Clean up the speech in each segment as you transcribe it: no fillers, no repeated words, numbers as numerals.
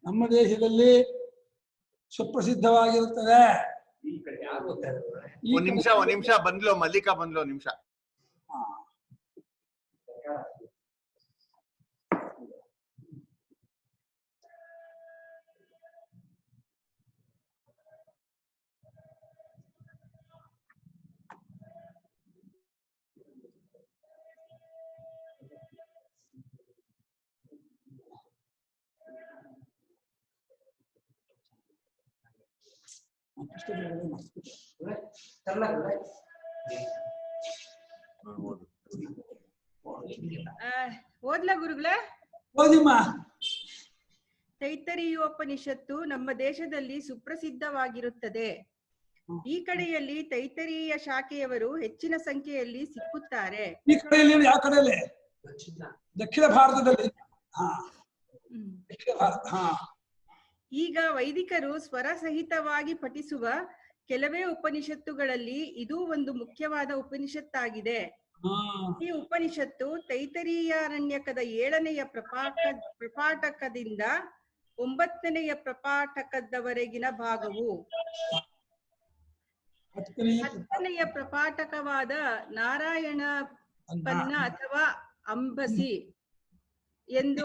ನಮ್ಮ ದೇಶದಲ್ಲಿ ಸುಪ್ರಸಿದ್ಧವಾಗಿರುತ್ತದೆ. ಒಂದ್ ನಿಮಿಷ ಬಂದ್ಲು ಮಲ್ಲಿಕಾ ಬಂದ್ಲು ನಿಮಿಷ. ಓದ್ಲಾ ಗುರುಗಳೇ? ಓದಿಮ್ಮ. ತೈತ್ತರೀಯೋಪನಿಷತ್ತು ನಮ್ಮ ದೇಶದಲ್ಲಿ ಸುಪ್ರಸಿದ್ಧವಾಗಿರುತ್ತದೆ. ಈ ಕಡೆಯಲ್ಲಿ ತೈತ್ತರೀಯ ಶಾಖೆಯವರು ಹೆಚ್ಚಿನ ಸಂಖ್ಯೆಯಲ್ಲಿ ಸಿಕ್ಕುತ್ತಾರೆ. ಈ ಕಡೆಯಲ್ಲಿ ಯಾವ ಕಡೆಯಲ್ಲಿ? ದಕ್ಷಿಣ ಭಾರತದಲ್ಲಿ. ದಕ್ಷಿಣ ಭಾರತ. ಈಗ ವೈದಿಕರು ಸ್ವರ ಸಹಿತವಾಗಿ ಪಠಿಸುವ ಕೆಲವೇ ಉಪನಿಷತ್ತುಗಳಲ್ಲಿ ಇದು ಒಂದು ಮುಖ್ಯವಾದ ಉಪನಿಷತ್ತಾಗಿದೆ. ಈ ಉಪನಿಷತ್ತು ತೈತರೀಯಾರಣ್ಯಕದ 7ನೆಯ ಪ್ರಪಾಠಕದಿಂದ 9ನೆಯ ಪ್ರಪಾಠಕದವರೆಗಿನ ಭಾಗವು. 10ನೆಯ ಪ್ರಪಾಠಕವಾದ ನಾರಾಯಣ ಪನ್ನ ಅಥವಾ ಅಂಬಸಿ ಎಂದು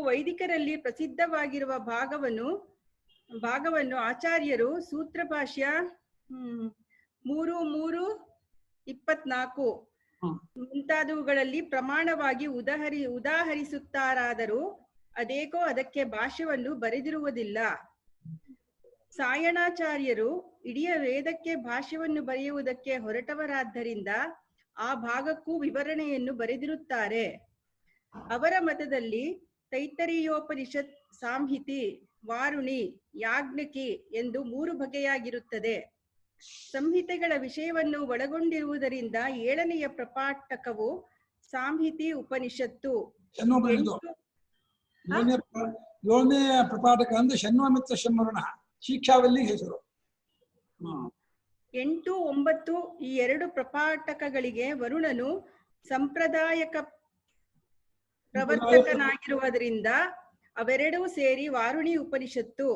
ವೈದಿಕರಲ್ಲಿ ಪ್ರಸಿದ್ಧವಾಗಿರುವ ಭಾಗವನ್ನು ಆಚಾರ್ಯರು ಸೂತ್ರ ಭಾಷ್ಯ 3:3:24 ಮುಂತಾದವುಗಳಲ್ಲಿ ಪ್ರಮಾಣವಾಗಿ ಉದಾಹರಿಸುತ್ತಾರಾದರೂ ಅದೇಕೋ ಅದಕ್ಕೆ ಭಾಷ್ಯವನ್ನು ಬರೆದಿರುವುದಿಲ್ಲ. ಸಾಯಣಾಚಾರ್ಯರು ಇಡೀ ವೇದಕ್ಕೆ ಭಾಷ್ಯವನ್ನು ಬರೆಯುವುದಕ್ಕೆ ಹೊರಟವರಾದ್ದರಿಂದ ಆ ಭಾಗಕ್ಕೂ ವಿವರಣೆಯನ್ನು ಬರೆದಿರುತ್ತಾರೆ. ಅವರ ಮತದಲ್ಲಿ ತೈತ್ತರೀಯೋಪನಿಷತ್ ಸಾಂಹಿತಿ, ವಾರುಣಿ, ಯಾಜ್ಞಕಿ ಎಂದು 3 ಬಗೆಯಾಗಿರುತ್ತದೆ. ಸಂಹಿತೆಗಳ ವಿಷಯವನ್ನು ಒಳಗೊಂಡಿರುವುದರಿಂದ 7ನೆಯ ಪ್ರಪಾಠಕವು ಸಾಂಹಿತಿ ಉಪನಿಷತ್ತು. 7ನೇ ಪ್ರಪಾಠಕ ಅಂದ್ರೆ ಶನ್ವಾಮಿತ್ರ ಶರ್ಮರಣ ಶಿಕ್ಷಾವಲ್ಲಿ ಹೆಸರು. 8, 9 ಈ 2 ಪ್ರಪಾಠಕಗಳಿಗೆ ವರುಣನು ಸಂಪ್ರದಾಯಕ ಪ್ರವರ್ತಕನಾಗಿರುವುದರಿಂದ ಅವೆರಡೂ ಸೇರಿ ವಾರುಣಿ ಉಪನಿಷತ್ತು.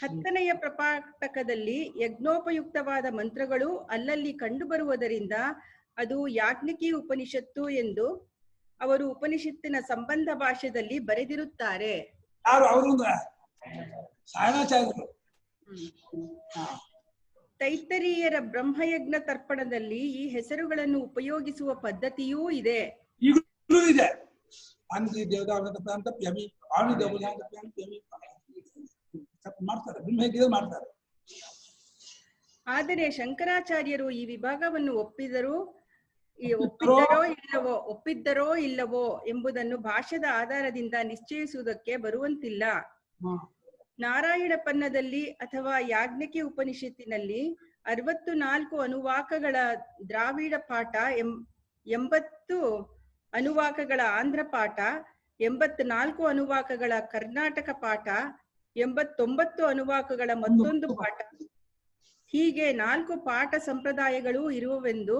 10ನೆಯ ಪ್ರಪಾಠಕದಲ್ಲಿ ಯಜ್ಞೋಪಯುಕ್ತವಾದ ಮಂತ್ರಗಳು ಅಲ್ಲಲ್ಲಿ ಕಂಡುಬರುವುದರಿಂದ ಅದು ಯಾಜ್ಞಕಿ ಉಪನಿಷತ್ತು ಎಂದು ಅವರು ಉಪನಿಷತ್ತಿನ ಸಂಬಂಧ ಭಾಷ್ಯದಲ್ಲಿ ಬರೆದಿರುತ್ತಾರೆ. ತೈತ್ತರೀಯರ ಬ್ರಹ್ಮಯಜ್ಞ ತರ್ಪಣದಲ್ಲಿ ಈ ಹೆಸರುಗಳನ್ನು ಉಪಯೋಗಿಸುವ ಪದ್ಧತಿಯೂ ಇದೆ. ಆದರೆ ಶಂಕರಾಚಾರ್ಯರು ಈ ವಿಭಾಗವನ್ನು ಒಪ್ಪಿದ್ದರೋ ಇಲ್ಲವೋ ಎಂಬುದನ್ನು ಭಾಷ್ಯದ ಆಧಾರದಿಂದ ನಿಶ್ಚಯಿಸುವುದಕ್ಕೆ ಬರುವಂತಿಲ್ಲ. ನಾರಾಯಣ ಪನ್ನದಲ್ಲಿ ಅಥವಾ ಯಾಜ್ಞಕಿ ಉಪನಿಷತ್ತಿನಲ್ಲಿ 64 ಅನುವಾಕಗಳ ದ್ರಾವಿಡ ಪಾಠ, 80 ಅನುವಾಕಗಳ ಆಂಧ್ರ ಪಾಠ, 84 ಅನುವಾಕಗಳ ಕರ್ನಾಟಕ ಪಾಠ, 89 ಅನುವಾಕಗಳ ಮತ್ತೊಂದು ಪಾಠ, ಹೀಗೆ 4 ಪಾಠ ಸಂಪ್ರದಾಯಗಳು ಇರುವವೆಂದು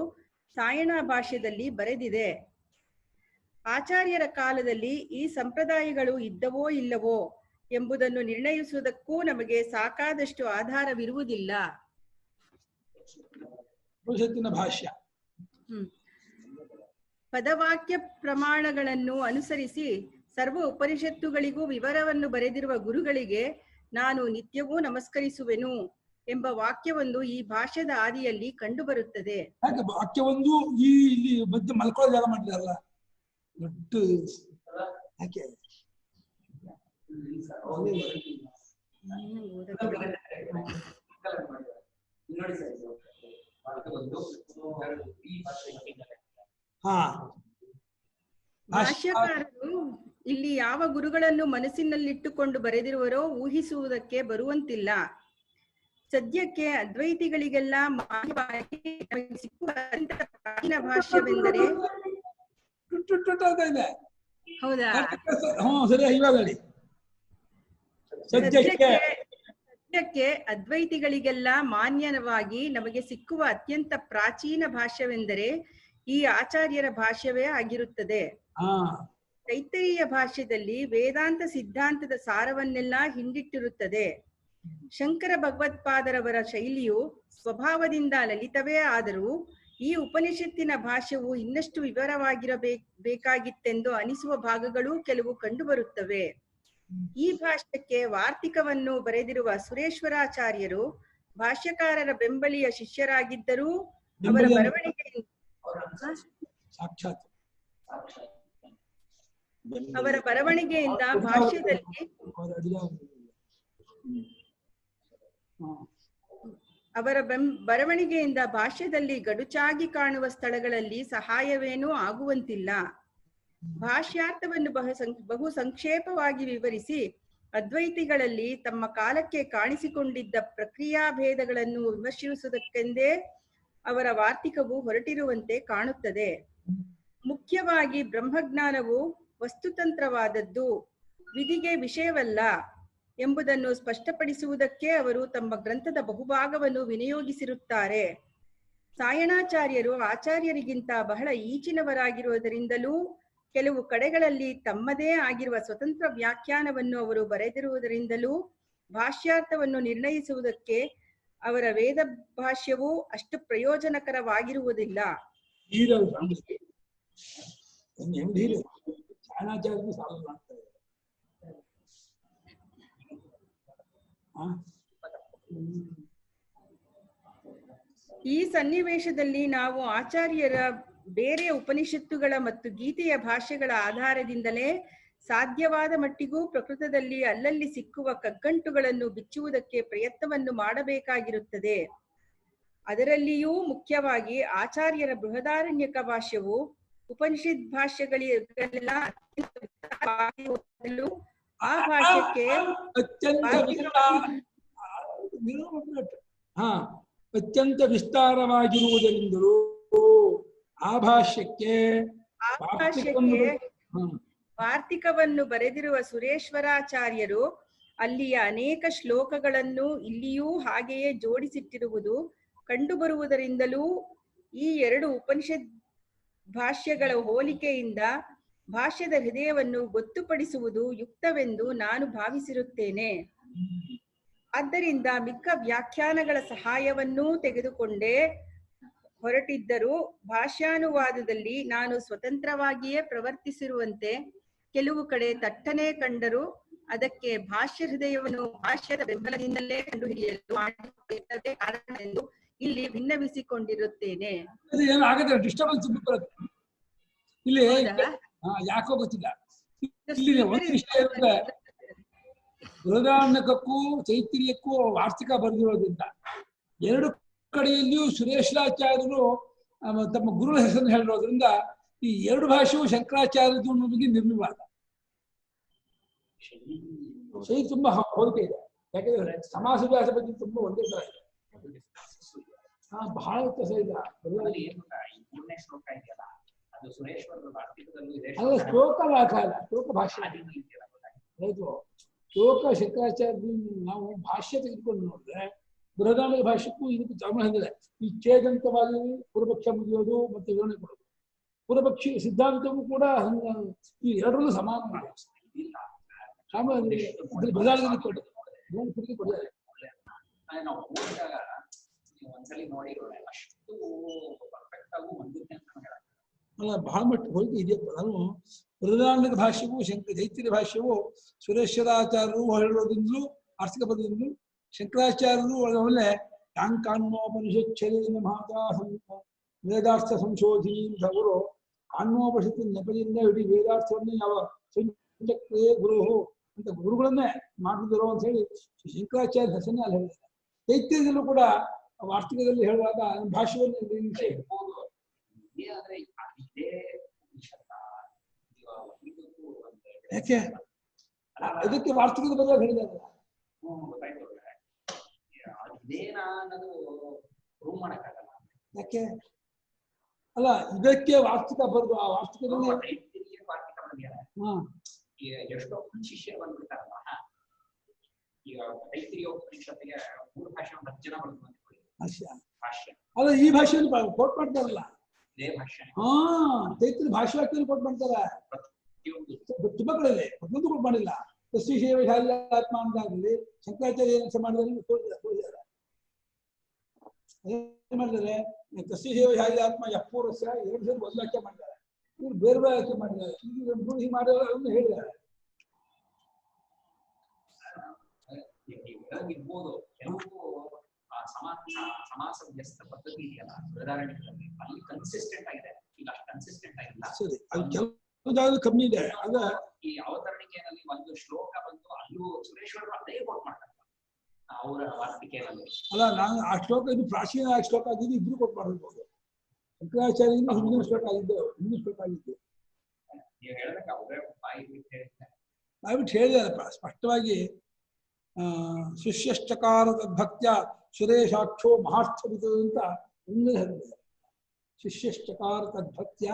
ಸಾಯಣ ಭಾಷ್ಯದಲ್ಲಿ ಬರೆದಿದೆ. ಆಚಾರ್ಯರ ಕಾಲದಲ್ಲಿ ಈ ಸಂಪ್ರದಾಯಗಳು ಇದ್ದವೋ ಇಲ್ಲವೋ ಎಂಬುದನ್ನು ನಿರ್ಣಯಿಸುವುದಕ್ಕೂ ನಮಗೆ ಸಾಕಾದಷ್ಟು ಆಧಾರವಿರುವುದಿಲ್ಲ. ಭಾಷ್ಯ ಪದವಾಕ್ಯ ಪ್ರಮಾಣಗಳನ್ನು ಅನುಸರಿಸಿ ಸರ್ವ ಉಪನಿಷತ್ತುಗಳಿಗೂ ವಿವರವನ್ನು ಬರೆದಿರುವ ಗುರುಗಳಿಗೆ ನಾನು ನಿತ್ಯವೂ ನಮಸ್ಕರಿಸುವೆನು ಎಂಬ ವಾಕ್ಯವೊಂದು ಈ ಭಾಷ್ಯದ ಆದಿಯಲ್ಲಿ ಕಂಡುಬರುತ್ತದೆ. ವಾಕ್ಯವೊಂದು ಈ ಇಲ್ಲಿ ಮಧ್ಯೆ ಮಲ್ಕೊಳ್ಳೋ ಜಾಗ ಮಾಡಿದಾರಲ್ಲ, ದೊಡ್ಡ ಯಾಕೆ ಭಾಷ್ಯಕಾರರು ಇಲ್ಲಿ ಯಾವ ಗುರುಗಳನ್ನು ಮನಸ್ಸಿನಲ್ಲಿಟ್ಟುಕೊಂಡು ಬರೆದಿರುವರೋ ಊಹಿಸುವುದಕ್ಕೆ ಬರುವಂತಿಲ್ಲ. ಸದ್ಯಕ್ಕೆ ಅದ್ವೈತಿಗಳಿಗೆಲ್ಲ ಪ್ರಾಚೀನ ಭಾಷ್ಯವೆಂದರೆ ಹೌದಾ? ಸದ್ಯಕ್ಕೆ ಅದ್ವೈತಿಗಳಿಗೆಲ್ಲ ಮಾನ್ಯವಾಗಿ ನಮಗೆ ಸಿಕ್ಕುವ ಅತ್ಯಂತ ಪ್ರಾಚೀನ ಭಾಷ್ಯವೆಂದರೆ ಈ ಆಚಾರ್ಯರ ಭಾಷ್ಯವೇ ಆಗಿರುತ್ತದೆ. ಹಾ ತೈತ್ತರೀಯ ಭಾಷ್ಯದಲ್ಲಿ ವೇದಾಂತ ಸಿದ್ಧಾಂತದ ಸಾರವನ್ನೆಲ್ಲ ಹಿಂದಿಟ್ಟಿರುತ್ತದೆ. ಶಂಕರ ಭಗವತ್ಪಾದರವರ ಶೈಲಿಯು ಸ್ವಭಾವದಿಂದ ಲಲಿತವೇ ಆದರೂ ಈ ಉಪನಿಷತ್ತಿನ ಭಾಷ್ಯವು ಇನ್ನಷ್ಟು ವಿವರವಾಗಿರಬೇಕಾಗಿತ್ತೆಂದು ಅನಿಸುವ ಭಾಗಗಳೂ ಕೆಲವು ಕಂಡುಬರುತ್ತವೆ. ಈ ಭಾಷ್ಯಕ್ಕೆ ವಾರ್ತಿಕವನ್ನು ಬರೆದಿರುವ ಸುರೇಶ್ವರಾಚಾರ್ಯರು ಭಾಷ್ಯಕಾರರ ಬೆಂಬಲಿಯ ಶಿಷ್ಯರಾಗಿದ್ದರೂ ಅವರ ಬರವಣಿಗೆಯಿಂದ ಸಾಕ್ಷಾತ್ ಭಾಷ್ಯದಲ್ಲಿ ಬರವಣಿಗೆಯಿಂದ ಭಾಷ್ಯದಲ್ಲಿ ಗಡುಚಾಗಿ ಕಾಣುವ ಸ್ಥಳಗಳಲ್ಲಿ ಸಹಾಯವೇನೂ ಆಗುವಂತಿಲ್ಲ. ಭಾಷ್ಯಾರ್ಥವನ್ನು ಬಹು ಸಂಕ್ಷೇಪವಾಗಿ ವಿವರಿಸಿ ಅದ್ವೈತಿಗಳಲ್ಲಿ ತಮ್ಮ ಕಾಲಕ್ಕೆ ಕಾಣಿಸಿಕೊಂಡಿದ್ದ ಪ್ರಕ್ರಿಯಾ ಭೇದಗಳನ್ನು ವಿಮರ್ಶಿಸುವುದಕ್ಕೆಂದೇ ಅವರ ವಾರ್ತಿಕವು ಹೊರಟಿರುವಂತೆ ಕಾಣುತ್ತದೆ. ಮುಖ್ಯವಾಗಿ ಬ್ರಹ್ಮಜ್ಞಾನವು ವಸ್ತುತಂತ್ರವಾದದ್ದು, ವಿಧಿಗೆ ವಿಷಯವಲ್ಲ ಎಂಬುದನ್ನು ಸ್ಪಷ್ಟಪಡಿಸುವುದಕ್ಕೆ ಅವರು ತಮ್ಮ ಗ್ರಂಥದ ಬಹುಭಾಗವನ್ನು ವಿನಿಯೋಗಿಸಿರುತ್ತಾರೆ. ಸಾಯಣಾಚಾರ್ಯರು ಆಚಾರ್ಯರಿಗಿಂತ ಬಹಳ ಈಚಿನವರಾಗಿರುವುದರಿಂದಲೂ ಕೆಲವು ಕಡೆಗಳಲ್ಲಿ ತಮ್ಮದೇ ಆಗಿರುವ ಸ್ವತಂತ್ರ ವ್ಯಾಖ್ಯಾನವನ್ನು ಅವರು ಬರೆದಿರುವುದರಿಂದಲೂ ಭಾಷ್ಯಾರ್ಥವನ್ನು ನಿರ್ಣಯಿಸುವುದಕ್ಕೆ ಅವರ ವೇದ ಭಾಷ್ಯವು ಅಷ್ಟು ಪ್ರಯೋಜನಕರವಾಗಿರುವುದಿಲ್ಲ. ಈ ಸನ್ನಿವೇಶದಲ್ಲಿ ನಾವು ಆಚಾರ್ಯರ ಬೇರೆ ಉಪನಿಷತ್ತುಗಳ ಮತ್ತು ಗೀತೆಯ ಭಾಷ್ಯಗಳ ಆಧಾರದಿಂದಲೇ ಸಾಧ್ಯವಾದ ಮಟ್ಟಿಗೂ ಪ್ರಕೃತದಲ್ಲಿ ಅಲ್ಲಲ್ಲಿ ಸಿಕ್ಕುವ ಕಗ್ಗಂಟುಗಳನ್ನು ಬಿಚ್ಚುವುದಕ್ಕೆ ಪ್ರಯತ್ನವನ್ನು ಮಾಡಬೇಕಾಗಿರುತ್ತದೆ. ಅದರಲ್ಲಿಯೂ ಮುಖ್ಯವಾಗಿ ಆಚಾರ್ಯರ ಬೃಹದಾರಣ್ಯಕ ಭಾಷ್ಯವು ಉಪನಿಷತ್ ಭಾಷ್ಯಗಳಿಗೆಲ್ಲ ಆ ಭಾಷ್ಯಕ್ಕೆ ಅತ್ಯಂತ ವಿಸ್ತಾರವಾಗಿರುವುದರಿಂದಲೂ ಆ ಭಾಷ್ಯಕ್ಕೆ ವಾರ್ತಿಕವನ್ನು ಬರೆದಿರುವ ಸುರೇಶ್ವರಾಚಾರ್ಯರು ಅಲ್ಲಿಯ ಅನೇಕ ಶ್ಲೋಕಗಳನ್ನು ಇಲ್ಲಿಯೂ ಹಾಗೆಯೇ ಜೋಡಿಸಿಟ್ಟಿರುವುದು ಕಂಡುಬರುವುದರಿಂದಲೂ ಈ ಎರಡು ಉಪನಿಷತ್ ಭಾಷ್ಯಗಳ ಹೋಲಿಕೆಯಿಂದ ಭಾಷ್ಯದ ಹೃದಯವನ್ನು ಗೊತ್ತುಪಡಿಸುವುದು ಯುಕ್ತವೆಂದು ನಾನು ಭಾವಿಸಿರುತ್ತೇನೆ. ಆದ್ದರಿಂದ ಮಿಕ್ಕ ವ್ಯಾಖ್ಯಾನಗಳ ಸಹಾಯವನ್ನೂ ತೆಗೆದುಕೊಂಡೇ ಹೊರಟಿದ್ದರೂ ಭಾಷ್ಯಾನುವಾದದಲ್ಲಿ ನಾನು ಸ್ವತಂತ್ರವಾಗಿಯೇ ಪ್ರವರ್ತಿಸಿರುವಂತೆ ಕೆಲವು ಕಡೆ ತಟ್ಟನೆ ಕಂಡರೂ ಅದಕ್ಕೆ ಭಾಷ್ಯ ಹೃದಯವನ್ನು ಭಾಷ್ಯದ ಬೆಂಬಲದಿಂದಲೇ ಕಂಡುಹಿಡಿಯಲು ಮಾಡಿಕೊಳ್ಳುತ್ತದೆ ಕಾರಣ ಎಂದು ಇಲ್ಲಿ ಭಿನ್ನವಿಸಿಕೊಂಡಿರುತ್ತೇನೆ. ಡಿಸ್ಟರ್ಬೆನ್ಸ್ ಇಲ್ಲಿ ಯಾಕೋ ಗೊತ್ತಿಲ್ಲ. ಒಂದು ವಿಷಯ ಅಂದ್ರೆ ಬೃಹದಾರಣ್ಯಕಕ್ಕೂ ಚೈತ್ರಿಯಕ್ಕೂ ವಾರ್ತಿಕ ಬರೆದಿರೋದ್ರಿಂದ ಎರಡು ಕಡೆಯಲ್ಲಿಯೂ ಸುರೇಶ್ವರಾಚಾರ್ಯರು ತಮ್ಮ ಗುರುಗಳ ಹೆಸರನ್ನು ಹೇಳಿರೋದ್ರಿಂದ ಈ ಎರಡು ಭಾಷೆಯು ಶಂಕರಾಚಾರ್ಯರು ನಮಗೆ ನಿರ್ವಿವಾದ. ಶೈಲಿ ತುಂಬಾ ಹೋಲಿಕೆ ಇದೆ. ಯಾಕಂದ್ರೆ ಸಮಾಸವ್ಯಾಸ ಬಗ್ಗೆ ತುಂಬಾ ಒಂದೇ ತರ ಇದೆ. ಬಹಳ ವ್ಯತ್ಯಾಸ ಇದೆ. ಅಲ್ಲ ಶ್ಲೋಕ ವ್ಯಾಖ್ಯಾನ ಶ್ಲೋಕ ಭಾಷೆ ಆಯ್ತು. ಶ್ಲೋಕ ಶಂಕರಾಚಾರ್ಯ ನಾವು ಭಾಷ್ಯ ತೆಗೆದುಕೊಂಡು ನೋಡಿದ್ರೆ ಬೃಹದಾರಣ್ಯಕ ಭಾಷ್ಯಕ್ಕೂ ಇದಕ್ಕೂ ಸಂಬಂಧ ಈ ಛೇದಂತವಾಗಿ ಪೂರ್ವಪಕ್ಷ ಮುಗಿಯೋದು ಮತ್ತೆ ವಿವರಣೆ ಕೊಡೋದು. ಪೂರ್ವಪಕ್ಷಿ ಸಿದ್ಧಾಂತವೂ ಕೂಡ ಈ ಎರಡರಲ್ಲೂ ಸಮಾನ ಮಾಡೋದು. ಬೃಹದಾರಣ್ಯದಲ್ಲಿ ಕೊಡೋದು ಕೊಡಿದ್ದಾರೆ. ಅಲ್ಲ ಬಹಳ ಮಟ್ಟ ಹೋಲಿಕೆ ಇದೆಯಪ್ಪ. ನಾನು ಬೃಹದಾರಣ್ಯಕ ಭಾಷ್ಯವು ಚೈತ್ಯ ಭಾಷ್ಯವು ಸುರೇಶ್ವರಾಚಾರ್ಯರು ಹೇಳಿರೋದ್ರಿಂದಲೂ ಆರ್ಥಿಕ ಪದದಿಂದಲೂ ಶಂಕರಾಚಾರ್ಯರು ಒಳ್ಳೆ ಕಾನ್ಮೋಪನಿಷಚ್ಛೇದೇನ ಮಾತಾ ವೇದಾರ್ಥ ಸಂಶೋಧಿನಿ ಅವರು ಕಾನ್ಮೋಪನಿಷತ್ತಿನ ನೆಪದಿಂದ ಇಡೀ ವೇದಾರ್ಥವನ್ನೇ ಯಾವ ಸಂಚಕ್ರಿಯೇ ಗುರು ಅಂತ ಗುರುಗಳನ್ನೇ ಮಾಡಿದ್ರು ಅಂತ ಹೇಳಿ ಶಂಕರಾಚಾರ್ಯ ಹೆಸರನ್ನೇ ಅಲ್ಲಿ ಹೇಳಿದ್ದಾರೆ. ಚೈತ್ಯದಲ್ಲೂ ಕೂಡ ವಾರ್ತಿಕದಲ್ಲಿ ಹೇಳುವಾಗ ಭಾಷ್ಯವನ್ನು ಯಾಕೆ ಇದಕ್ಕೆ ವಾರ್ತಿಕದ ಬದಲಾಗಿ ಹೇಳಿದ್ದಾರೆ. ಯಾಕೆ ಅಲ್ಲ ಇದಕ್ಕೆ ವಾರ್ತಿಕ ಬರೆದು ಆ ವಾರ್ತಿಕದಲ್ಲಿ ಎಷ್ಟೋ ಶಿಷ್ಯರು ಬಂದ್ಬಿಡ್ತಾರಲ್ಲ, ಈಗ ತೈತ್ರಿಯ ಉಪನಿಷತ್ತಿಗೆ ಮೂರು ಭಾಷೆ 10 ಜನ ಬಂದು ಭಾಷ್ಯ ಅಲ್ಲ ಈ ಭಾಷೆಯನ್ನು ಕೋಟ್ ಮಾಡ್ತಾರಲ್ಲ ಇದೇ ಭಾಷೆ ಹಾ ತೈತ್ರ ಭಾಷಾವಾಕ್ಯ ಕೊಟ್ಟು ಮಾಡ್ತಾರೆ ತುಂಬಾ ಕಡೆ ಪ್ರತಿಯೊಂದು ಕೊಟ್ಟು ಮಾಡಿಲ್ಲ. ತಸ್ಯ ಸೇವೆ ಆತ್ಮ ಅಂತಾಗಲಿ ಶಂಕರಾಚಾರ್ಯ ಏನು ಮಾಡಿದಾರೆ ತೋರಿಸಿದ್ದಾರೆ. ಏನ್ ಮಾಡಿದ್ದಾರೆ? ತಸ್ಯ ಸೇವೆ ಆತ್ಮ ಯಪೂರ್ವಸ್ಯ 2 ಸಲ ಒಂದು ವಾಕ್ಯ ಮಾಡಿದ್ದಾರೆ. ಇವ್ರು ಬೇರೆ ಬೇರೆ ವಾಕ್ಯ ಮಾಡಿದ್ದಾರೆ. ಹೀಗೆ ಮಾಡಿದವರು ಹೇಳಿದ್ದಾರೆ. ಇರ್ಬೋದು ಕೆಲವು ಸಮಾಸವ್ಯಸ್ತ ಪದ್ಧತಿ ಇದೆಯಲ್ಲ ಬೃಹದಾರಣ್ಯಕದಲ್ಲಿ ಅಲ್ಲಿ ಕನ್ಸಿಸ್ಟೆಂಟ್ ಆಗಿದೆ. ಈಗ ಅಷ್ಟು ಕನ್ಸಿಸ್ಟೆಂಟ್ ಆಗಿಲ್ಲ. ಸರಿ, ಅದು ಕೆಲವು ಜಾಗದಲ್ಲಿ ಕಮ್ಮಿ ಇದೆ. ಅದ ಈ ಅವತರಣಿಕೆಯಲ್ಲಿ ಒಂದು ಶ್ಲೋಕ ಬಂದು ಅಲ್ಲೂ ಸುರೇಶ್ವರರು ಅದೇ ಕೋಟ್ ಮಾಡ್ತಾರೆ ಅವರ ವಾರ್ತಿಕೆಯಲ್ಲಿ. ಅಲ್ಲ, ನಾನು ಆ ಶ್ಲೋಕ ಇದು ಪ್ರಾಚೀನ ಶ್ಲೋಕ ಆಗಿದ್ದು ಇಬ್ರು ಕೊಟ್ಟು ಮಾಡಿರ್ಬೋದು. ಶಂಕರಾಚಾರ್ಯ ಹಿಂದಿನ ಶ್ಲೋಕ ಆಗಿದ್ದು ನೀವು ಹೇಳಿದಾಗ ಅವರೇ ಬಾಯಿ ಬಿಟ್ಟು ಹೇಳಿದ್ದಾರೆ. ನಾವಿಟ್ಟು ಹೇಳಿದಾರಪ್ಪ ಸ್ಪಷ್ಟವಾಗಿ. ಶಿಷ್ಯಶ್ಚಕಾರ ತದ್ಭಕ್ತ್ಯ ಸುರೇಶಾಕ್ಷೋ ಮಹಾರ್ಥವಿದು ಅಂತ ಒಂದು ಹೇಳಿದ್ದಾರೆ. ಶಿಷ್ಯಶ್ಚಕಾರ ತದ್ಭಕ್ತ್ಯ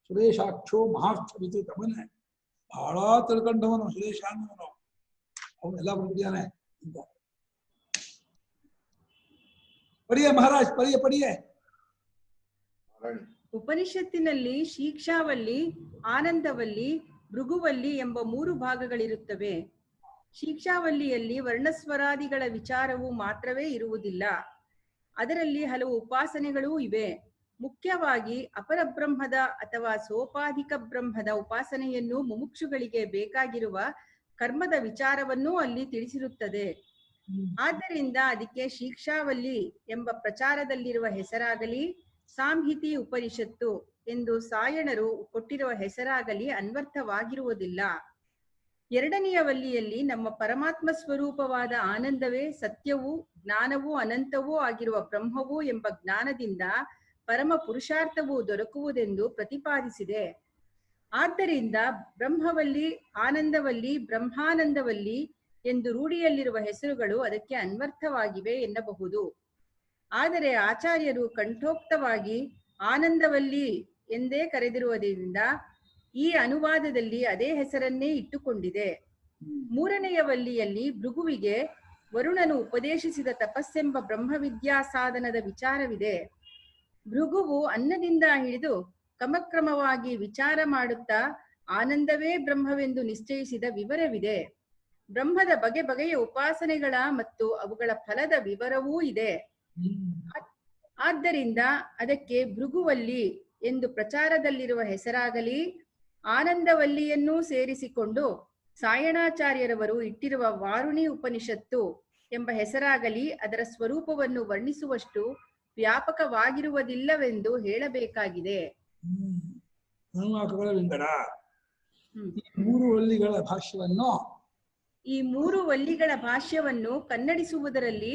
ಸುರೇಶಾಕ್ಷೋ ಮಹಾರ್ಥವಿದು. ತಮ್ಮನೆ ಬಹಳ ತಿಳ್ಕೊಂಡವನು ಸುರೇಶ ಅನ್ನೋನು, ಅವನೆಲ್ಲ ಬಂದಿದ್ದಾನೆ ಅಂತ. ಪಡಿಯೇ ಮಹಾರಾಜ್, ಪಡಿಯೇ. ಉಪನಿಷತ್ತಿನಲ್ಲಿ ಶಿಕ್ಷಾವಲ್ಲಿ, ಆನಂದವಲ್ಲಿ, ಭೃಗುವಲ್ಲಿ ಎಂಬ 3 ಭಾಗಗಳಿರುತ್ತವೆ. ಶಿಕ್ಷಾವಲ್ಲಿಯಲ್ಲಿ ವರ್ಣಸ್ವರಾದಿಗಳ ವಿಚಾರವು ಮಾತ್ರವೇ ಇರುವುದಿಲ್ಲ. ಅದರಲ್ಲಿ ಹಲವು ಉಪಾಸನೆಗಳೂ ಇವೆ. ಮುಖ್ಯವಾಗಿ ಅಪರಬ್ರಹ್ಮದ ಅಥವಾ ಸೋಪಾಧಿಕ ಬ್ರಹ್ಮದ ಉಪಾಸನೆಯನ್ನು ಮುಮುಕ್ಷುಗಳಿಗೆ ಬೇಕಾಗಿರುವ ಕರ್ಮದ ವಿಚಾರವನ್ನೂ ಅಲ್ಲಿ ತಿಳಿಸಿರುತ್ತದೆ. ಆದ್ದರಿಂದ ಅದಕ್ಕೆ ಶಿಕ್ಷಾವಲ್ಲಿ ಎಂಬ ಪ್ರಚಾರದಲ್ಲಿರುವ ಹೆಸರಾಗಲಿ, ಸಾಂಹಿತಿ ಉಪನಿಷತ್ತು ಎಂದು ಸಾಯಣರು ಕೊಟ್ಟಿರುವ ಹೆಸರಾಗಲಿ ಅನ್ವರ್ಥವಾಗಿರುವುದಿಲ್ಲ. 2ನೆಯ ವಲ್ಲಿಯಲ್ಲಿ ನಮ್ಮ ಪರಮಾತ್ಮ ಸ್ವರೂಪವಾದ ಆನಂದವೇ ಸತ್ಯವೂ ಜ್ಞಾನವೂ ಅನಂತವೂ ಆಗಿರುವ ಬ್ರಹ್ಮವೂ ಎಂಬ ಜ್ಞಾನದಿಂದ ಪರಮ ಪುರುಷಾರ್ಥವು ದೊರಕುವುದೆಂದು ಪ್ರತಿಪಾದಿಸಿದೆ. ಆದ್ದರಿಂದ ಬ್ರಹ್ಮವಲ್ಲಿ, ಆನಂದವಲ್ಲಿ, ಬ್ರಹ್ಮಾನಂದವಲ್ಲಿ ಎಂದು ರೂಢಿಯಲ್ಲಿರುವ ಹೆಸರುಗಳು ಅದಕ್ಕೆ ಅನ್ವರ್ಥವಾಗಿವೆ ಎನ್ನಬಹುದು. ಆದರೆ ಆಚಾರ್ಯರು ಕಂಠೋಕ್ತವಾಗಿ ಆನಂದವಲ್ಲಿ ಎಂದೇ ಕರೆದಿರುವುದರಿಂದ ಈ ಅನುವಾದದಲ್ಲಿ ಅದೇ ಹೆಸರನ್ನೇ ಇಟ್ಟುಕೊಂಡಿದೆ. 3ನೆಯ ವಲ್ಲಿಯಲ್ಲಿ ಭೃಗುವಿಗೆ ವರುಣನು ಉಪದೇಶಿಸಿದ ತಪಸ್ಸೆಂಬ ಬ್ರಹ್ಮವಿದ್ಯಾ ಸಾಧನದ ವಿಚಾರವಿದೆ. ಭೃಗುವು ಅನ್ನದಿಂದ ಹಿಡಿದು ಕ್ರಮಕ್ರಮವಾಗಿ ವಿಚಾರ ಮಾಡುತ್ತಾ ಆನಂದವೇ ಬ್ರಹ್ಮವೆಂದು ನಿಶ್ಚಯಿಸಿದ ವಿವರವಿದೆ. ಬ್ರಹ್ಮದ ಬಗೆ ಬಗೆಯ ಉಪಾಸನೆಗಳ ಮತ್ತು ಅವುಗಳ ಫಲದ ವಿವರವೂ ಇದೆ. ಆದ್ದರಿಂದ ಅದಕ್ಕೆ ಭೃಗುವಲ್ಲಿ ಎಂದು ಪ್ರಚಾರದಲ್ಲಿರುವ ಹೆಸರಾಗಲಿ, ಆನಂದವಲ್ಲಿಯನ್ನೂ ಸೇರಿಸಿಕೊಂಡು ಸಾಯಣಾಚಾರ್ಯರವರು ಇಟ್ಟಿರುವ ವಾರುಣಿ ಉಪನಿಷತ್ತು ಎಂಬ ಹೆಸರಾಗಲಿ ಅದರ ಸ್ವರೂಪವನ್ನು ವರ್ಣಿಸುವಷ್ಟು ವ್ಯಾಪಕವಾಗಿರುವುದಿಲ್ಲವೆಂದು ಹೇಳಬೇಕಾಗಿದೆ. ಈ 3 ವಲ್ಲಿಗಳ ಭಾಷ್ಯವನ್ನು ಕನ್ನಡಿಸುವುದರಲ್ಲಿ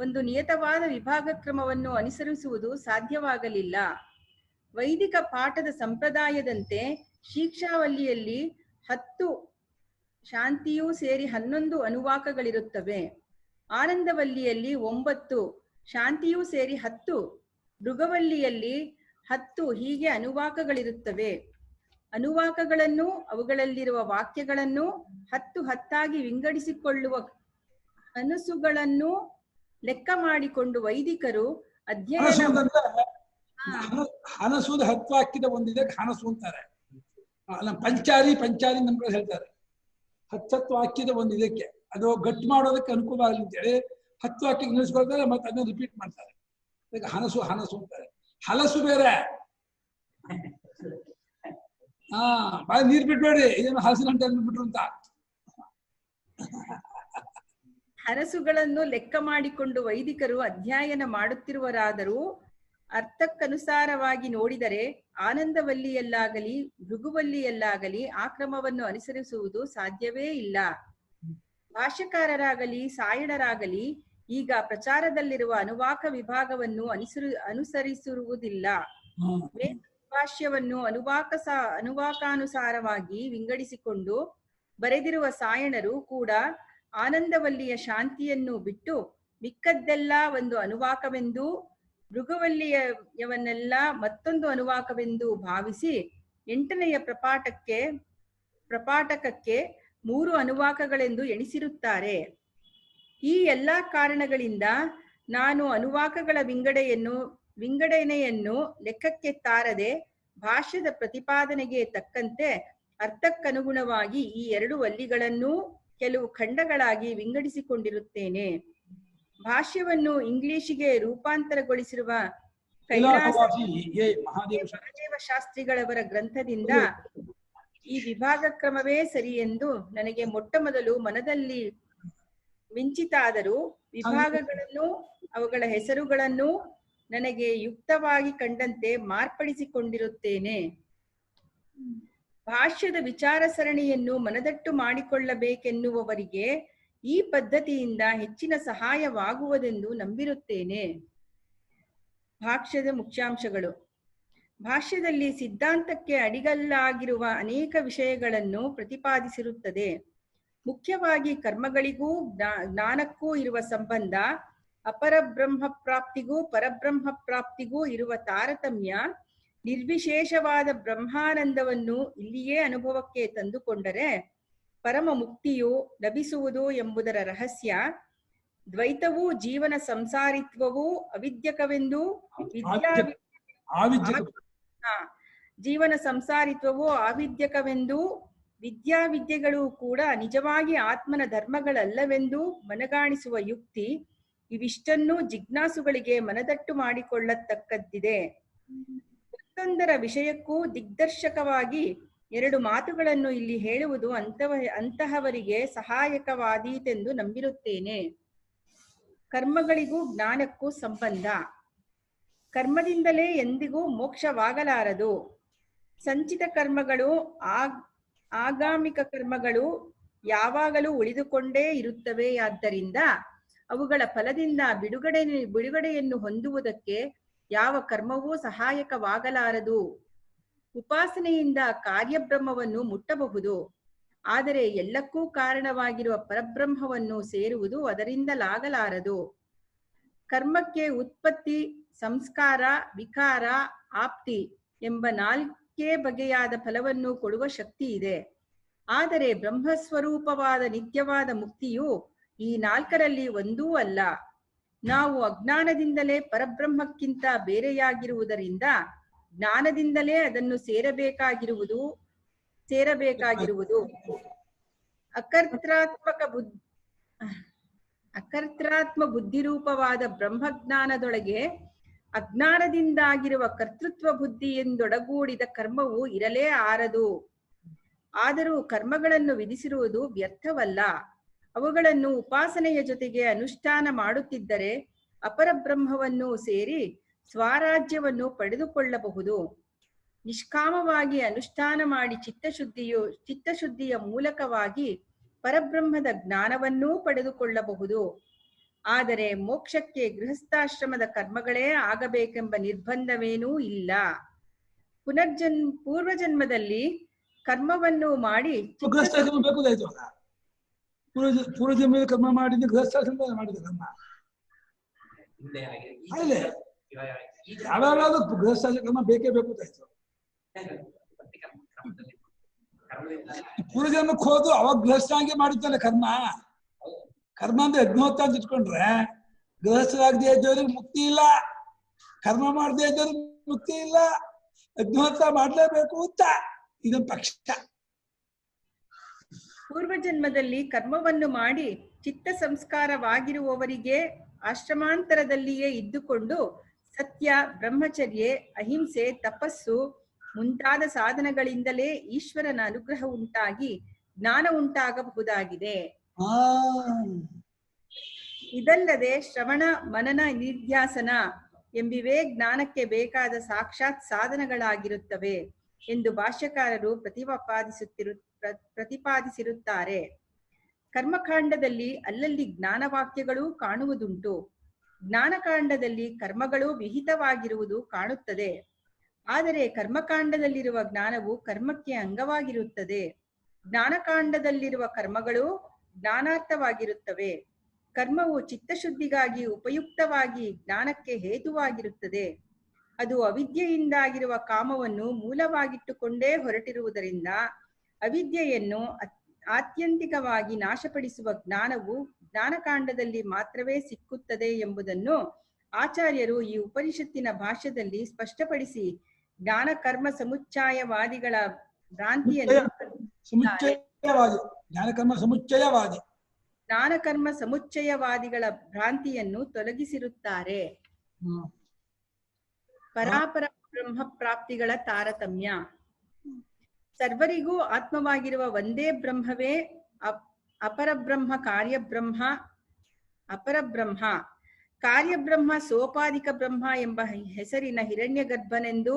ಒಂದು ನಿಯತವಾದ ವಿಭಾಗ ಕ್ರಮವನ್ನು ಅನುಸರಿಸುವುದು ಸಾಧ್ಯವಾಗಲಿಲ್ಲ. ವೈದಿಕ ಪಾಠದ ಸಂಪ್ರದಾಯದಂತೆ ಶಿಕ್ಷಾವಲ್ಲಿಯಲ್ಲಿ 10 ಶಾಂತಿಯೂ ಸೇರಿ 11 ಅನುವಾಕಗಳಿರುತ್ತವೆ. ಆನಂದವಲ್ಲಿಯಲ್ಲಿ 9 ಶಾಂತಿಯೂ ಸೇರಿ 10, ಭೃಗವಲ್ಲಿಯಲ್ಲಿ 10 ಹೀಗೆ ಅನುವಾಕಗಳಿರುತ್ತವೆ. ಅನುವಾಕಗಳನ್ನು ಅವುಗಳಲ್ಲಿರುವ ವಾಕ್ಯಗಳನ್ನು 10 ವಿಂಗಡಿಸಿಕೊಳ್ಳುವ ಅನಸುಗಳನ್ನು ಲೆಕ್ಕ ಮಾಡಿಕೊಂಡು ವೈದಿಕರು ಅಧ್ಯಯನ ಹನಸುವುದು 10 ವಾಕ್ಯದ ಒಂದಿದೆ ಹನಸು ಅಂತಾರೆ. ಪಂಚಾರಿ ನಮ್ ಕಡೆ ಹೇಳ್ತಾರೆ. 10 ವಾಕ್ಯದ ಒಂದು ಇದಕ್ಕೆ ಅದು ಗಟ್ಟಿ ಮಾಡೋದಕ್ಕೆ ಅನುಕೂಲ ಆಗಲಿ ಅಂತೇಳಿ 10 ವಾಕ್ಯ ನಿಲ್ಲಿಸ್ಕೊಳ್ತಾರೆ, ಮತ್ತೆ ಅದನ್ನ ರಿಪೀಟ್ ಮಾಡ್ತಾರೆ. ಹನಸು ಅಂತಾರೆ. ಹಲಸು ಬೇರೆ. ಬಾಯಿ ನೀರ್ ಬಿಟ್ಬೇಡಿ, ಇದೇನು ಹಲಸಿನ ಅಂತ ಅಂದ್ಬಿಟ್ರು ಅಂತ. ಹರಸುಗಳನ್ನು ಲೆಕ್ಕ ಮಾಡಿಕೊಂಡು ವೈದಿಕರು ಅಧ್ಯಯನ ಮಾಡುತ್ತಿರುವರಾದರೂ ಅರ್ಥಕ್ಕನುಸಾರವಾಗಿ ನೋಡಿದರೆ ಆನಂದವಲ್ಲಿಯಲ್ಲಾಗಲಿ ಭೃಗುವಲ್ಲಿಯಲ್ಲಾಗಲಿ ಆ ಕ್ರಮವನ್ನು ಅನುಸರಿಸುವುದು ಸಾಧ್ಯವೇ ಇಲ್ಲ. ಭಾಷ್ಯಕಾರರಾಗಲಿ ಸಾಯಣರಾಗಲಿ ಈಗ ಪ್ರಚಾರದಲ್ಲಿರುವ ಅನುವಾಕ ವಿಭಾಗವನ್ನು ಅನುಸರಿಸಿರುವುದಿಲ್ಲ. ಭಾಷ್ಯವನ್ನು ಅನುವಾಕಾನುಸಾರವಾಗಿ ವಿಂಗಡಿಸಿಕೊಂಡು ಬರೆದಿರುವ ಸಾಯಣರು ಕೂಡ ಆನಂದವಲ್ಲಿಯ ಶಾಂತಿಯನ್ನು ಬಿಟ್ಟು ಮಿಕ್ಕದ್ದೆಲ್ಲ ಒಂದು ಅನುವಾಕವೆಂದು, ಭೃಗುವಲ್ಲಿಯವನ್ನೆಲ್ಲ ಮತ್ತೊಂದು ಅನುವಾಕವೆಂದು ಭಾವಿಸಿ 8ನೆಯ ಪ್ರಪಾಟಕಕ್ಕೆ 3 ಅನುವಾಕಗಳೆಂದು ಎಣಿಸಿರುತ್ತಾರೆ. ಈ ಎಲ್ಲಾ ಕಾರಣಗಳಿಂದ ನಾನು ಅನುವಾಕಗಳ ವಿಂಗಡಣೆಯನ್ನು ವಿಂಗಡಣೆಯನ್ನು ಲೆಕ್ಕಕ್ಕೆ ತಾರದೆ ಭಾಷ್ಯದ ಪ್ರತಿಪಾದನೆಗೆ ತಕ್ಕಂತೆ ಅರ್ಥಕ್ಕನುಗುಣವಾಗಿ ಈ ಎರಡು ವಲ್ಲಿಗಳನ್ನೂ ಕೆಲವು ಖಂಡಗಳಾಗಿ ವಿಂಗಡಿಸಿಕೊಂಡಿರುತ್ತೇನೆ. ಭಾಷ್ಯವನ್ನು ಇಂಗ್ಲಿಷಿಗೆ ರೂಪಾಂತರಗೊಳಿಸಿರುವ ಮಹಾದೇವ ಶಾಸ್ತ್ರಿಗಳವರ ಗ್ರಂಥದಿಂದ ಈ ವಿಭಾಗ ಕ್ರಮವೇ ಸರಿ ಎಂದು ನನಗೆ ಮೊಟ್ಟ ಮೊದಲು ಮನದಲ್ಲಿ ಮಿಂಚಿತಾದರೂ ವಿಭಾಗಗಳನ್ನು ಅವುಗಳ ಹೆಸರುಗಳನ್ನು ನನಗೆ ಯುಕ್ತವಾಗಿ ಕಂಡಂತೆ ಮಾರ್ಪಡಿಸಿಕೊಂಡಿರುತ್ತೇನೆ. ಭಾಷ್ಯದ ವಿಚಾರ ಸರಣಿಯನ್ನು ಮನದಟ್ಟು ಮಾಡಿಕೊಳ್ಳಬೇಕೆನ್ನುವವರಿಗೆ ಈ ಪದ್ಧತಿಯಿಂದ ಹೆಚ್ಚಿನ ಸಹಾಯವಾಗುವುದೆಂದು ನಂಬಿರುತ್ತೇನೆ. ಭಾಷ್ಯದ ಮುಖ್ಯಾಂಶಗಳು. ಭಾಷ್ಯದಲ್ಲಿ ಸಿದ್ಧಾಂತಕ್ಕೆ ಅಡಿಗಲ್ಲಾಗಿರುವ ಅನೇಕ ವಿಷಯಗಳನ್ನು ಪ್ರತಿಪಾದಿಸಿರುತ್ತದೆ. ಮುಖ್ಯವಾಗಿ ಕರ್ಮಗಳಿಗೂ ಜ್ಞಾನಕ್ಕೂ ಇರುವ ಸಂಬಂಧ, ಅಪರಬ್ರಹ್ಮ ಪ್ರಾಪ್ತಿಗೂ ಪರಬ್ರಹ್ಮ ಪ್ರಾಪ್ತಿಗೂ ಇರುವ ತಾರತಮ್ಯ, ನಿರ್ವಿಶೇಷವಾದ ಬ್ರಹ್ಮಾನಂದವನ್ನು ಇಲ್ಲಿಯೇ ಅನುಭವಕ್ಕೆ ತಂದುಕೊಂಡರೆ ಪರಮ ಮುಕ್ತಿಯು ಲಭಿಸುವುದು ಎಂಬುದರ ರಹಸ್ಯ, ದ್ವೈತವೂ ಜೀವನ ಸಂಸಾರಿತ್ವವೂ ಅವಿದ್ಯಕವೆಂದು ಜೀವನ ಸಂಸಾರಿತ್ವವೂ ಆವಿದ್ಯಕವೆಂದು ವಿದ್ಯಾವಿದ್ಯೆಗಳು ಕೂಡ ನಿಜವಾಗಿ ಆತ್ಮನ ಧರ್ಮಗಳಲ್ಲವೆಂದು ಮನಗಾಣಿಸುವ ಯುಕ್ತಿ, ಇವಿಷ್ಟನ್ನೂ ಜಿಜ್ಞಾಸುಗಳಿಗೆ ಮನದಟ್ಟು ಮಾಡಿಕೊಳ್ಳತಕ್ಕದ್ದಿದೆ. ಒಂದೊಂದರ ವಿಷಯಕ್ಕೂ ದಿಗ್ದರ್ಶಕವಾಗಿ ಎರಡು ಮಾತುಗಳನ್ನು ಇಲ್ಲಿ ಹೇಳುವುದು ಅಂತಹವರಿಗೆ ಸಹಾಯಕವಾದೀತೆಂದು ನಂಬಿರುತ್ತೇನೆ. ಕರ್ಮಗಳಿಗೂ ಜ್ಞಾನಕ್ಕೂ ಸಂಬಂಧ. ಕರ್ಮದಿಂದಲೇ ಎಂದಿಗೂ ಮೋಕ್ಷವಾಗಲಾರದು. ಸಂಚಿತ ಕರ್ಮಗಳು ಆಗಾಮಿಕ ಕರ್ಮಗಳು ಯಾವಾಗಲೂ ಉಳಿದುಕೊಂಡೇ ಇರುತ್ತವೆಯಾದ್ದರಿಂದ ಅವುಗಳ ಫಲದಿಂದ ಬಿಡುಗಡೆಯನ್ನು ಹೊಂದುವುದಕ್ಕೆ ಯಾವ ಕರ್ಮವೂ ಸಹಾಯಕವಾಗಲಾರದು. ಉಪಾಸನೆಯಿಂದ ಕಾರ್ಯಬ್ರಹ್ಮವನ್ನು ಮುಟ್ಟಬಹುದು, ಆದರೆ ಎಲ್ಲಕ್ಕೂ ಕಾರಣವಾಗಿರುವ ಪರಬ್ರಹ್ಮವನ್ನು ಸೇರುವುದು ಅದರಿಂದಲಾಗಲಾರದು. ಕರ್ಮಕ್ಕೆ ಉತ್ಪತ್ತಿ, ಸಂಸ್ಕಾರ, ವಿಕಾರ, ಆಪ್ತಿ ಎಂಬ ನಾಲ್ಕೇ ಬಗೆಯಾದ ಫಲವನ್ನು ಕೊಡುವ ಶಕ್ತಿ ಇದೆ. ಆದರೆ ಬ್ರಹ್ಮಸ್ವರೂಪವಾದ ನಿತ್ಯವಾದ ಮುಕ್ತಿಯು ಈ ನಾಲ್ಕರಲ್ಲಿ ಒಂದೂ ಅಲ್ಲ. ನಾವು ಅಜ್ಞಾನದಿಂದಲೇ ಪರಬ್ರಹ್ಮಕ್ಕಿಂತ ಬೇರೆಯಾಗಿರುವುದರಿಂದ ಜ್ಞಾನದಿಂದಲೇ ಅದನ್ನು ಸೇರಬೇಕಾಗಿರುವುದು ಅಕರ್ತೃತ್ವ ಬುದ್ಧಿರೂಪವಾದ ಬ್ರಹ್ಮಜ್ಞಾನದೊಳಗೆ ಅಜ್ಞಾನದಿಂದಾಗಿರುವ ಕರ್ತೃತ್ವ ಬುದ್ಧಿಯಿಂದೊಡಗೂಡಿದ ಕರ್ಮವು ಇರಲೇ ಆರದು. ಆದರೂ ಕರ್ಮಗಳನ್ನು ವಿಧಿಸಿರುವುದು ವ್ಯರ್ಥವಲ್ಲ. ಅವುಗಳನ್ನು ಉಪಾಸನೆಯ ಜೊತೆಗೆ ಅನುಷ್ಠಾನ ಮಾಡುತ್ತಿದ್ದರೆ ಅಪರಬ್ರಹ್ಮವನ್ನು ಸೇರಿ ಸ್ವರಾಜ್ಯವನ್ನು ಪಡೆದುಕೊಳ್ಳಬಹುದು. ನಿಷ್ಕಾಮವಾಗಿ ಅನುಷ್ಠಾನ ಮಾಡಿ ಚಿತ್ತಶುದ್ಧಿಯ ಮೂಲಕವಾಗಿ ಪರಬ್ರಹ್ಮದ ಜ್ಞಾನವನ್ನೂ ಪಡೆದುಕೊಳ್ಳಬಹುದು. ಆದರೆ ಮೋಕ್ಷಕ್ಕೆ ಗೃಹಸ್ಥಾಶ್ರಮದ ಕರ್ಮಗಳೇ ಆಗಬೇಕೆಂಬ ನಿರ್ಬಂಧವೇನೂ ಇಲ್ಲ. ಪೂರ್ವಜನ್ಮದಲ್ಲಿ ಕರ್ಮವನ್ನು ಮಾಡಿ ಪೂರ್ವಜನ್ಮದ ಕರ್ಮ ಮಾಡಿದ ಗೃಹಸ್ಥಾಶ್ರಮ ಮಾಡಿದ ಕರ್ಮ ಯಾವ್ಯಾವ ಗೃಹಸ್ಥಾಶ್ರಮ ಕರ್ಮ ಬೇಕೇ ಬೇಕು ಆಯ್ತು. ಪೂರ್ವಜನ್ಮಕ್ಕೆ ಹೋದು ಅವಾಗ ಗೃಹಸ್ಥಾಂಗೆ ಮಾಡಿದ್ದಲ್ಲ ಕರ್ಮ. ಕರ್ಮ ಅಂದ್ರೆ ಅಗ್ನಿಹೋತ್ರ ಅಂತ ಇಟ್ಕೊಂಡ್ರೆ ಗೃಹಸ್ಥರಾಗದೇ ಇದ್ದವ್ರಿಗೆ ಮುಕ್ತಿ ಇಲ್ಲ, ಕರ್ಮ ಮಾಡದೇ ಇದ್ದವ್ರಿಗೆ ಮುಕ್ತಿ ಇಲ್ಲ. ಅಗ್ನಿಹೋತ್ರ ಮಾಡ್ಲೇಬೇಕು ಅಂತ ಇದೊಂದು ಪಕ್ಷ. ಪೂರ್ವಜನ್ಮದಲ್ಲಿ ಕರ್ಮವನ್ನು ಮಾಡಿ ಚಿತ್ತ ಸಂಸ್ಕಾರವಾಗಿರುವವರಿಗೆ ಆಶ್ರಮಾಂತರದಲ್ಲಿಯೇ ಇದ್ದುಕೊಂಡು ಸತ್ಯ, ಬ್ರಹ್ಮಚರ್ಯೆ, ಅಹಿಂಸೆ, ತಪಸ್ಸು ಮುಂತಾದ ಸಾಧನಗಳಿಂದಲೇ ಈಶ್ವರನ ಅನುಗ್ರಹ ಉಂಟಾಗಿ ಜ್ಞಾನ ಉಂಟಾಗಬಹುದಾಗಿದೆ. ಇದಲ್ಲದೆ ಶ್ರವಣ, ಮನನ, ನಿಧ್ಯಾಸನ ಎಂಬಿವೇ ಜ್ಞಾನಕ್ಕೆ ಬೇಕಾದ ಸಾಕ್ಷಾತ್ ಸಾಧನಗಳಾಗಿರುತ್ತವೆ ಎಂದು ಭಾಷ್ಯಕಾರರು ಪ್ರತಿಪಾದಿಸಿರುತ್ತಾರೆ. ಕರ್ಮಕಾಂಡದಲ್ಲಿ ಅಲ್ಲಲ್ಲಿ ಜ್ಞಾನವಾಕ್ಯಗಳು ಕಾಣುವುದುಂಟು. ಜ್ಞಾನಕಾಂಡದಲ್ಲಿ ಕರ್ಮಗಳು ವಿಹಿತವಾಗಿರುವುದು ಕಾಣುತ್ತದೆ. ಆದರೆ ಕರ್ಮಕಾಂಡದಲ್ಲಿರುವ ಜ್ಞಾನವು ಕರ್ಮಕ್ಕೆ ಅಂಗವಾಗಿರುತ್ತದೆ. ಜ್ಞಾನಕಾಂಡದಲ್ಲಿರುವ ಕರ್ಮಗಳು ಜ್ಞಾನಾರ್ಥವಾಗಿರುತ್ತವೆ. ಕರ್ಮವು ಚಿತ್ತಶುದ್ಧಿಗಾಗಿ ಉಪಯುಕ್ತವಾಗಿ ಜ್ಞಾನಕ್ಕೆ ಹೇತುವಾಗಿರುತ್ತದೆ. ಅದು ಅವಿದ್ಯೆಯಿಂದಾಗಿರುವ ಕಾಮವನ್ನು ಮೂಲವಾಗಿಟ್ಟುಕೊಂಡೇ ಹೊರಟಿರುವುದರಿಂದ ಅವಿದ್ಯೆಯನ್ನು ಆತ್ಯಂತಿಕವಾಗಿ ನಾಶಪಡಿಸುವ ಜ್ಞಾನವು ಜ್ಞಾನಕಾಂಡದಲ್ಲಿ ಮಾತ್ರವೇ ಸಿಕ್ಕುತ್ತದೆ ಎಂಬುದನ್ನು ಆಚಾರ್ಯರು ಈ ಉಪನಿಷತ್ತಿನ ಭಾಷ್ಯದಲ್ಲಿ ಸ್ಪಷ್ಟಪಡಿಸಿ ಜ್ಞಾನ ಕರ್ಮ ಸಮುಚ್ಚಯವಾದಿಗಳ ಭ್ರಾಂತಿಯನ್ನು ಸಮುಚ್ಚಯವಾದಿ ಜ್ಞಾನಕರ್ಮ ಸಮುಚ್ಚಯವಾದಿ ಜ್ಞಾನಕರ್ಮ ಸಮುಚ್ಚಯವಾದಿಗಳ ಭ್ರಾಂತಿಯನ್ನು ತೊಲಗಿಸಿರುತ್ತಾರೆ. ಪರಾಪರ ಬ್ರಹ್ಮ ಪ್ರಾಪ್ತಿಗಳ ತಾರತಮ್ಯ. ಸರ್ವರಿಗೂ ಆತ್ಮವಾಗಿರುವ ಒಂದೇ ಬ್ರಹ್ಮವೇ ಅಪರಬ್ರಹ್ಮ ಕಾರ್ಯಬ್ರಹ್ಮ ಸೋಪಾಧಿಕ ಬ್ರಹ್ಮ ಎಂಬ ಹೆಸರಿನ ಹಿರಣ್ಯ ಗರ್ಭನೆಂದು,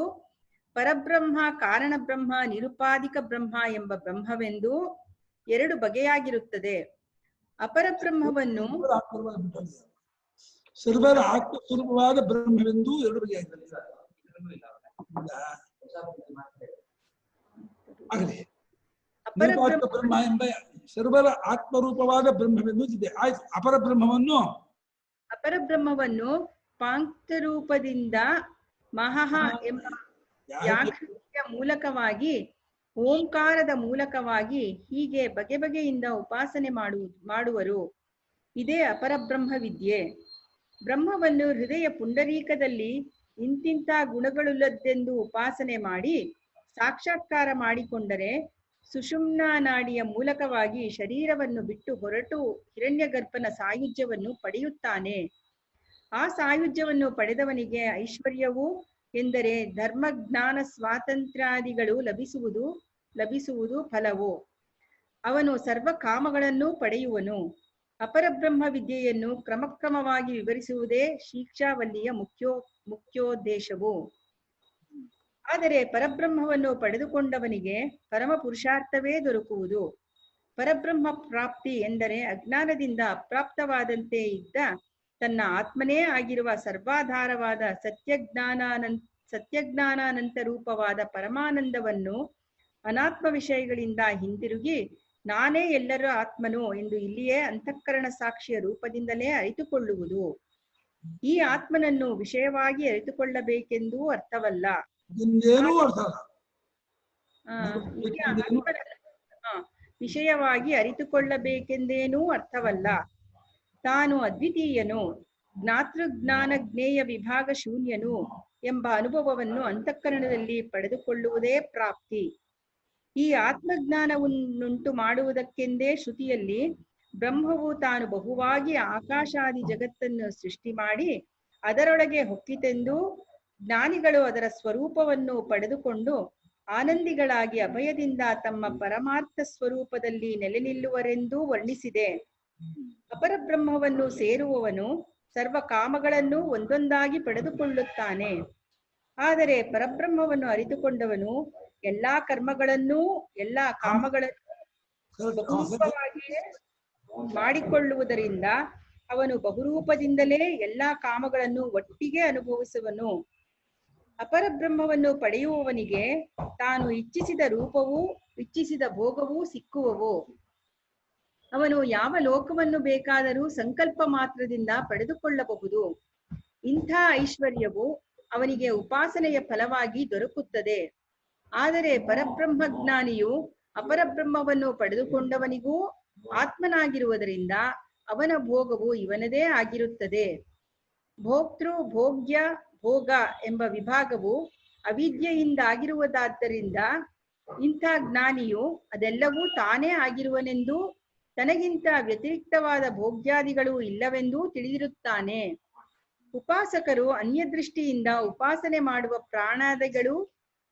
ಪರಬ್ರಹ್ಮ ಕಾರಣ ಬ್ರಹ್ಮ ನಿರುಪಾಧಿಕ ಬ್ರಹ್ಮ ಎಂಬ ಬ್ರಹ್ಮವೆಂದು ಎರಡು ಬಗೆಯಾಗಿರುತ್ತದೆ. ಅಪರಬ್ರಹ್ಮವನ್ನು ಸರ್ವರ ಆತ್ಮಸ್ವರೂಪವಾದ ಬ್ರಹ್ಮವೆಂದು ಎರಡು ಬಗೆಯಾಗಿರುತ್ತದೆ. ಬ್ರಹ್ಮ ಎಂಬ ಸರ್ವರ ಆತ್ಮರೂಪವಾದ ಬ್ರಹ್ಮವೆಂದು ಇದೆ. ಆಯ್ತು. ಅಪರಬ್ರಹ್ಮವನ್ನು ಪಾಂಕ್ತರೂಪದಿಂದ ಮಹಃ ಎಂಬ ವ್ಯಾಖ್ಯಾನದ ಮೂಲಕವಾಗಿ, ಓಂಕಾರದ ಮೂಲಕವಾಗಿ ಹೀಗೆ ಬಗೆ ಬಗೆಯಿಂದ ಉಪಾಸನೆ ಮಾಡುವರು. ಇದೇ ಅಪರಬ್ರಹ್ಮ ವಿದ್ಯೆ. ಬ್ರಹ್ಮವನ್ನು ಹೃದಯ ಪುಂಡರೀಕದಲ್ಲಿ ಇಂತಿಂಥ ಗುಣಗಳುಳ್ಳದ್ದೆಂದು ಉಪಾಸನೆ ಮಾಡಿ ಸಾಕ್ಷಾತ್ಕಾರ ಮಾಡಿಕೊಂಡರೆ ಸುಷುಮ್ನಾ ನಾಡಿಯ ಮೂಲಕವಾಗಿ ಶರೀರವನ್ನು ಬಿಟ್ಟು ಹೊರಟು ಹಿರಣ್ಯಗರ್ಭನ ಸಾಯುಜ್ಯವನ್ನು ಪಡೆಯುತ್ತಾನೆ. ಆ ಸಾಯುಜ್ಯವನ್ನು ಪಡೆದವನಿಗೆ ಐಶ್ವರ್ಯವು ಎಂದರೆ ಧರ್ಮ ಜ್ಞಾನ ಸ್ವಾತಂತ್ರ್ಯಾದಿಗಳು ಲಭಿಸುವುದು ಫಲವು. ಅವನು ಸರ್ವ ಕಾಮಗಳನ್ನು ಪಡೆಯುವನು. ಅಪರಬ್ರಹ್ಮ ವಿದ್ಯೆಯನ್ನು ಕ್ರಮಕ್ರಮವಾಗಿ ವಿವರಿಸುವುದೇ ಶಿಕ್ಷಾವಲ್ಲಿಯ ಮುಖ್ಯೋದ್ದೇಶವು. ಆದರೆ ಪರಬ್ರಹ್ಮವನ್ನು ಪಡೆದುಕೊಂಡವನಿಗೆ ಪರಮ ಪುರುಷಾರ್ಥವೇ ದೊರಕುವುದು. ಪರಬ್ರಹ್ಮ ಪ್ರಾಪ್ತಿ ಎಂದರೆ ಅಜ್ಞಾನದಿಂದ ಅಪ್ರಾಪ್ತವಾದಂತೆ ಇದ್ದ ತನ್ನ ಆತ್ಮನೇ ಆಗಿರುವ ಸರ್ವಾಧಾರವಾದ ಸತ್ಯಜ್ಞಾನಾನಂತ ರೂಪವಾದ ಪರಮಾನಂದವನ್ನು ಅನಾತ್ಮ ವಿಷಯಗಳಿಂದ ಹಿಂದಿರುಗಿ ನಾನೇ ಎಲ್ಲರ ಆತ್ಮನು ಎಂದು ಇಲ್ಲಿಯೇ ಅಂತಃಕರಣ ಸಾಕ್ಷಿಯ ರೂಪದಿಂದಲೇ ಅರಿತುಕೊಳ್ಳುವುದು. ಈ ಆತ್ಮನನ್ನು ವಿಷಯವಾಗಿ ಅರಿತುಕೊಳ್ಳಬೇಕೆಂದೂ ಅರ್ಥವಲ್ಲ. ವಿಷಯವಾಗಿ ಅರಿತುಕೊಳ್ಳಬೇಕೆಂದೇನೂ ಅರ್ಥವಲ್ಲ. ತಾನು ಅದ್ವಿತೀಯನು, ಜ್ಞಾತೃಜ್ಞಾನ ಜ್ಞೇಯ ವಿಭಾಗ ಶೂನ್ಯನು ಎಂಬ ಅನುಭವವನ್ನು ಅಂತಃಕರಣದಲ್ಲಿ ಪಡೆದುಕೊಳ್ಳುವುದೇ ಪ್ರಾಪ್ತಿ. ಈ ಆತ್ಮಜ್ಞಾನವನ್ನುಂಟು ಮಾಡುವುದಕ್ಕೆಂದೇ ಶ್ರುತಿಯಲ್ಲಿ ಬ್ರಹ್ಮವು ತಾನು ಬಹುವಾಗಿ ಆಕಾಶಾದಿ ಜಗತ್ತನ್ನು ಸೃಷ್ಟಿ ಮಾಡಿ ಅದರೊಳಗೆ ಹೊಕ್ಕಿತೆಂದು, ಜ್ಞಾನಿಗಳು ಅದರ ಸ್ವರೂಪವನ್ನು ಪಡೆದುಕೊಂಡು ಆನಂದಿಗಳಾಗಿ ಅಭಯದಿಂದ ತಮ್ಮ ಪರಮಾರ್ಥ ಸ್ವರೂಪದಲ್ಲಿ ನೆಲೆ ನಿಲ್ಲುವರೆಂದೂ ವರ್ಣಿಸಿದೆ. ಅಪರಬ್ರಹ್ಮವನ್ನು ಸೇರುವವನು ಸರ್ವ ಕಾಮಗಳನ್ನು ಒಂದೊಂದಾಗಿ ಪಡೆದುಕೊಳ್ಳುತ್ತಾನೆ. ಆದರೆ ಪರಬ್ರಹ್ಮವನ್ನು ಅರಿತುಕೊಂಡವನು ಎಲ್ಲಾ ಕರ್ಮಗಳನ್ನೂ ಎಲ್ಲಾ ಕಾಮಗಳನ್ನು ಬಹುರೂಪವಾಗಿಯೇ ಮಾಡಿಕೊಳ್ಳುವುದರಿಂದ ಅವನು ಬಹುರೂಪದಿಂದಲೇ ಎಲ್ಲಾ ಕಾಮಗಳನ್ನು ಒಟ್ಟಿಗೆ ಅನುಭವಿಸುವನು. ಅಪರಬ್ರಹ್ಮವನ್ನು ಪಡೆಯುವವನಿಗೆ ತಾನು ಇಚ್ಛಿಸಿದ ರೂಪವೂ ಇಚ್ಛಿಸಿದ ಭೋಗವೂ ಸಿಕ್ಕುವವು. ಅವನು ಯಾವ ಲೋಕವನ್ನು ಬೇಕಾದರೂ ಸಂಕಲ್ಪ ಮಾತ್ರದಿಂದ ಪಡೆದುಕೊಳ್ಳಬಹುದು. ಇಂಥ ಐಶ್ವರ್ಯವು ಅವನಿಗೆ ಉಪಾಸನೆಯ ಫಲವಾಗಿ ದೊರಕುತ್ತದೆ. ಆದರೆ ಪರಬ್ರಹ್ಮಜ್ಞಾನಿಯು ಅಪರಬ್ರಹ್ಮವನ್ನು ಪಡೆದುಕೊಂಡವನಿಗೂ ಆತ್ಮನಾಗಿರುವುದರಿಂದ ಅವನ ಭೋಗವು ಇವನದೇ ಆಗಿರುತ್ತದೆ. ಭೋಕ್ತೃ ಭೋಗ್ಯ ಭೋಗ ಎಂಬ ವಿಭಾಗವು ಅವಿದ್ಯೆಯಿಂದಾಗಿರುವುದಾದ್ದರಿಂದ ಇಂಥ ಜ್ಞಾನಿಯು ಅದೆಲ್ಲವೂ ತಾನೇ ಆಗಿರುವನೆಂದು, ತನಗಿಂತ ವ್ಯತಿರಿಕ್ತವಾದ ಭೋಗ್ಯಾದಿಗಳು ಇಲ್ಲವೆಂದೂ ತಿಳಿದಿರುತ್ತಾನೆ. ಉಪಾಸಕರು ಅನ್ಯದೃಷ್ಟಿಯಿಂದ ಉಪಾಸನೆ ಮಾಡುವ ಪ್ರಾಣಾದಿಗಳು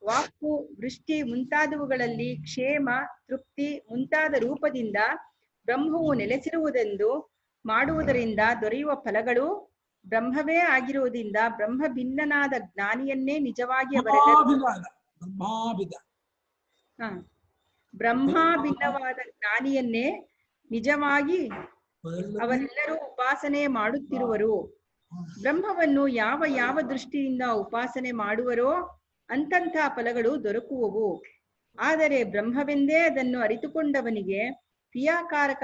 ವಾಕ್ಕು ವೃಷ್ಟಿ ಮುಂತಾದವುಗಳಲ್ಲಿ ಕ್ಷೇಮ ತೃಪ್ತಿ ಮುಂತಾದ ರೂಪದಿಂದ ಬ್ರಹ್ಮವು ನೆಲೆಸಿರುವುದೆಂದು ಮಾಡುವುದರಿಂದ ದೊರೆಯುವ ಫಲಗಳು ಬ್ರಹ್ಮವೇ ಆಗಿರುವುದರಿಂದ ಬ್ರಹ್ಮ ಭಿನ್ನನಾದ ಜ್ಞಾನಿಯನ್ನೇ ನಿಜವಾಗಿ ಬ್ರಹ್ಮಾಭಿನ್ನವಾದ ಜ್ಞಾನಿಯನ್ನೇ ನಿಜವಾಗಿ ಅವರೆಲ್ಲರೂ ಉಪಾಸನೆ ಮಾಡುತ್ತಿರುವರು. ಬ್ರಹ್ಮವನ್ನು ಯಾವ ಯಾವ ದೃಷ್ಟಿಯಿಂದ ಉಪಾಸನೆ ಮಾಡುವರೋ ಅಂತಂಥ ಫಲಗಳು ದೊರಕುವವು. ಆದರೆ ಬ್ರಹ್ಮವೆಂದೇ ಅದನ್ನು ಅರಿತುಕೊಂಡವನಿಗೆ ಕ್ರಿಯಾಕಾರಕ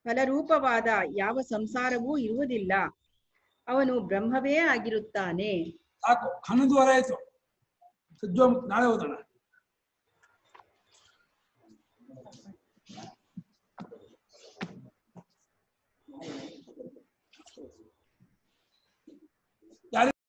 ಫಲರೂಪವಾದ ಯಾವ ಸಂಸಾರವೂ ಇರುವುದಿಲ್ಲ. ಅವನು ಬ್ರಹ್ಮವೇ ಆಗಿರುತ್ತಾನೆ. ಸಾಕು, 11 ಆಯ್ತು. ನಾಳೆ ಓದೋಣ.